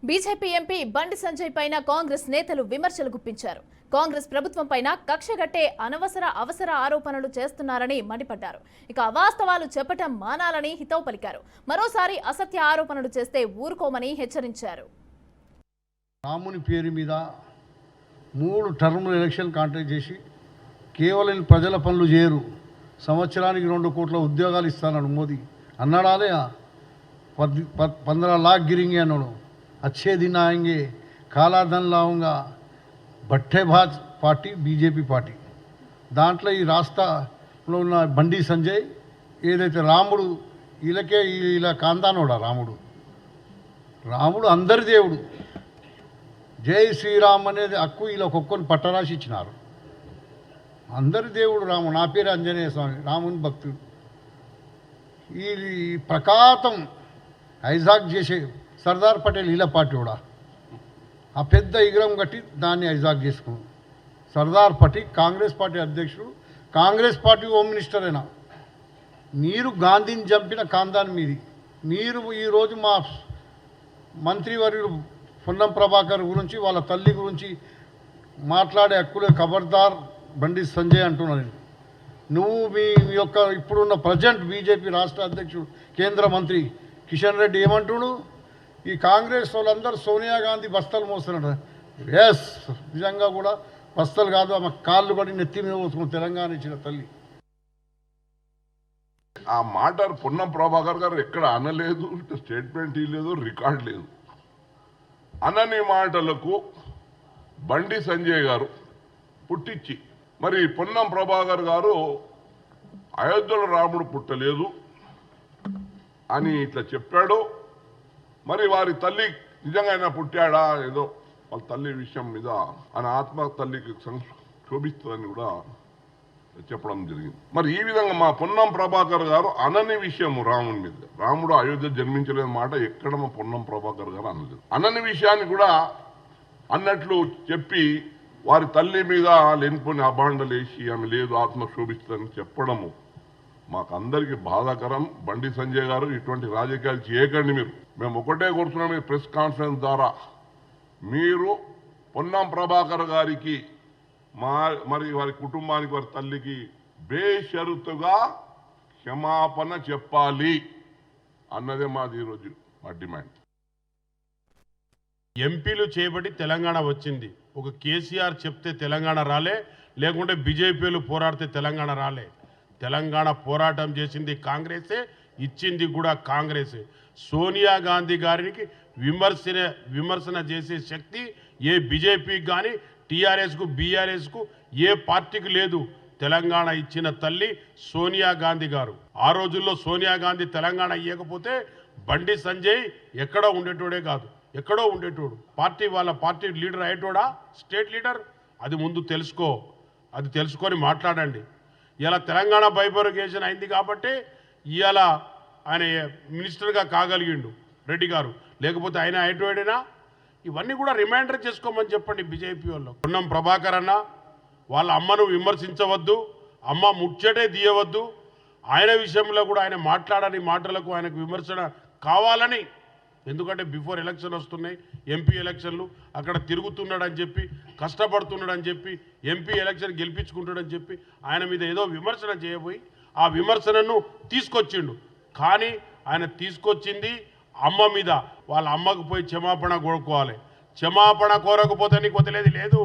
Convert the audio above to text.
BJP MP Bandi Sanjay పైన కాంగ్రెస్ నేతలు విమర్శలు గుప్పించారు. కాంగ్రెస్ ప్రభుత్వం పైన కక్షగట్టే అవసర ఆరోపణలు చేస్తున్నారని మండిపడ్డారు. ఇక అవాస్తవాలు చెప్పటం మానాలని హితవు పలికారు. మరోసారి అసత్య ఆరోపణలు చేస్తే ఊరుకోమని హెచ్చరించారు. రాముని పేరు మీద 3 టర్ముల ఎలక్షన్ కాంటాక్ట్ చేసి కేవలం ప్రజల పనులు చేయరు, సంవత్సరానికి 2 కోట్ల ఉద్యోగాలు ఇస్తానన్నాడు మోదీ. అన్నాడాలే 15 लाख गिरेंगे అన్నాడు. अच्छे दिन आएंगे, काला धन लाऊंगा. బట్టేబాజ్ పార్టీ బీజేపీ పార్టీ. దాంట్లో ఈ రాష్ట్రంలో ఉన్న బండి సంజయ్ ఏదైతే రాముడు ఇలా కాందానోడా రాముడు అందరి దేవుడు. జై శ్రీరామ్ అనేది హక్కు ఇలా ఒక్కొక్కరిని పట్టరాసి ఇచ్చినారు. అందరి దేవుడు రాముడు. నా పేరు ఆంజనేయ స్వామి, రాముని భక్తుడు. ఈ ప్రకాతం ఐజాక్ చేసే సర్దార్ పటేల్ ఇలా పార్టీ కూడా ఆ పెద్ద విగ్రహం కట్టి దాన్ని ఐజాక్ చేసుకున్నాం. సర్దార్ పటేల్ కాంగ్రెస్ పార్టీ అధ్యక్షుడు, కాంగ్రెస్ పార్టీ హోమ్ మినిస్టర్ అయినా. మీరు గాంధీని చంపిన కాందాన్ని మీది. మీరు ఈరోజు మా మంత్రివర్యుడు పొన్నం ప్రభాకర్ గురించి వాళ్ళ తల్లి గురించి మాట్లాడే హక్కులే ఖబర్దార్ బండి సంజయ్ అంటున్నారు. నువ్వు మీ యొక్క ఇప్పుడున్న ప్రజెంట్ బీజేపీ రాష్ట్ర అధ్యక్షుడు కేంద్ర మంత్రి కిషన్ రెడ్డి ఏమంటుడు, ఈ కాంగ్రెస్ వాళ్ళందరూ సోనియా గాంధీ బస్తలు మోస్తున్నారు. ఎస్, నిజంగా కూడా బస్తలు కాదు, ఆమె కాళ్ళు పడి నెత్తి మీద మోసుకుని తెలంగాణ ఇచ్చిన తల్లి. ఆ మాట పొన్నం ప్రభాకర్ గారు ఎక్కడ అనలేదు, స్టేట్మెంట్ ఇవ్వలేదు, రికార్డ్ లేదు. అనని మాటలకు బండి సంజయ్ గారు పుట్టించి మరి పొన్నం ప్రభాకర్ గారు అయోధ్యలో రాముడు పుట్టలేదు అని ఇట్లా చెప్పాడు. మరి వారి తల్లి నిజంగా ఆయన పుట్టాడా ఏదో వాళ్ళ తల్లి విషయం మీద ఆయన ఆత్మ తల్లికి శోభిస్తుందని కూడా చెప్పడం జరిగింది. మరి ఈ విధంగా మా పొన్నం ప్రభాకర్ గారు అనని విషయం రాముని మీద, రాముడు అయోధ్య జన్మించలేని మాట ఎక్కడ మా పొన్నం ప్రభాకర్ గారు అనలేదు. అనని విషయాన్ని కూడా అన్నట్లు చెప్పి వారి తల్లి మీద లేనిపోని అభాండలు వేసి ఆమె లేదు ఆత్మ శోభిస్తుందని చెప్పడము మాకందరికీ బాధాకరం. బండి సంజయ్ గారు ఇటువంటి రాజకీయాలు చేయకండి. మేము ఒకటే కోరుతున్నాం, మీ ప్రెస్ కాన్ఫరెన్స్ ద్వారా మీరు పొన్నం ప్రభాకర్ గారికి మరి వారి కుటుంబానికి వారి తల్లికి బేషరతుగా క్షమాపణ చెప్పాలి అన్నదే మాది ఈరోజు మా డిమాండ్. ఎంపీలు చేయబడి తెలంగాణ వచ్చింది. ఒక కేసీఆర్ చెప్తే తెలంగాణ రాలే, లేకుంటే బీజేపీలు పోరాడితే తెలంగాణ రాలే. తెలంగాణ పోరాటం చేసింది కాంగ్రెసే, ఇచ్చింది కూడా కాంగ్రెసే. సోనియా గాంధీ గారికి విమర్శన చేసే శక్తి ఏ బీజేపీకి కానీ టీఆర్ఎస్కు బీఆర్ఎస్కు ఏ పార్టీకి లేదు. తెలంగాణ ఇచ్చిన తల్లి సోనియా గాంధీ గారు. ఆ రోజుల్లో సోనియా గాంధీ తెలంగాణ ఇవ్వకపోతే బండి సంజయ్ ఎక్కడో ఉండేటోడే కాదు, ఎక్కడో ఉండేటోడు. వాళ్ళ పార్టీ లీడర్ అయ్యేటోడా, స్టేట్ లీడర్. అది ముందు తెలుసుకో, అది తెలుసుకొని మాట్లాడండి. ఇలా తెలంగాణ బైఫర్కేషన్ అయింది కాబట్టి ఇవాళ ఆయన మినిస్టర్గా కాగలిగిండు రెడ్డి గారు, లేకపోతే ఆయన అయ్యేటోడేనా. ఇవన్నీ కూడా రిమైండర్ చేసుకోమని చెప్పండి బీజేపీ వాళ్ళు. పొన్నం ప్రభాకర్ అన్న వాళ్ళ అమ్మను విమర్శించవద్దు, అమ్మ ముచ్చటే తీయవద్దు. ఆయన విషయంలో కూడా ఆయన మాట్లాడని మాటలకు ఆయనకు విమర్శన కావాలని, ఎందుకంటే బిఫోర్ ఎలక్షన్ వస్తున్నాయి, ఎంపీ ఎలక్షన్లు, అక్కడ తిరుగుతున్నాడని చెప్పి కష్టపడుతున్నాడని చెప్పి ఎంపీ ఎలక్షన్ గెలిపించుకుంటాడని చెప్పి ఆయన మీద ఏదో విమర్శన చేయబోయి ఆ విమర్శనను తీసుకొచ్చిండు. కానీ ఆయన తీసుకొచ్చింది అమ్మ మీద. వాళ్ళ అమ్మకు పోయి క్షమాపణ కోరుకోవాలి. క్షమాపణ కోరకపోతే నీకు వదిలేది లేదు.